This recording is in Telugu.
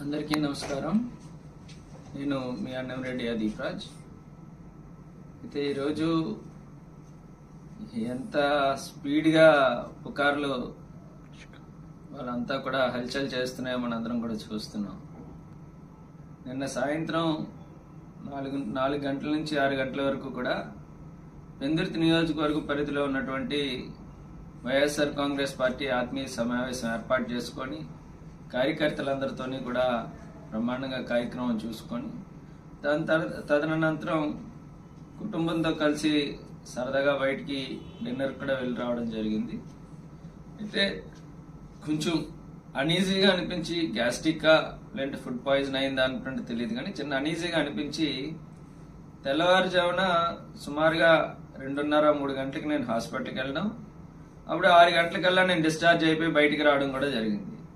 అందరికీ నమస్కారం. నేను మీ అన్నంరెడ్డి దీపరాజ్. అయితే ఈరోజు ఎంత స్పీడ్గా పుకార్లు వాళ్ళంతా కూడా హల్చల్ చేస్తున్నాయో మనందరం కూడా చూస్తున్నాం. నిన్న సాయంత్రం 4 గంటల నుంచి 6 గంటల వరకు కూడా పెందుర్తి నియోజకవర్గ పరిధిలో ఉన్నటువంటి వైఎస్ఆర్ కాంగ్రెస్ పార్టీ ఆత్మీయ సమావేశం ఏర్పాటు చేసుకొని కార్యకర్తలందరితోని కూడా బ్రహ్మాండంగా కార్యక్రమం చూసుకొని తదనంతరం కుటుంబంతో కలిసి సరదాగా బయటికి డిన్నర్ కూడా వెళ్ళి రావడం జరిగింది. అయితే కొంచెం అనీజీగా అనిపించి గ్యాస్ట్రిక్గా లేదంటే ఫుడ్ పాయిజన్ అయిందా అనుకుంటే తెలియదు, కానీ చిన్న అనీజీగా అనిపించి తెల్లవారుజామున సుమారుగా 2:30-3 గంటలకు నేను హాస్పిటల్కి వెళ్ళడం, అప్పుడు 6 గంటలకల్లా నేను డిశ్చార్జ్ అయిపోయి బయటికి రావడం కూడా జరిగింది.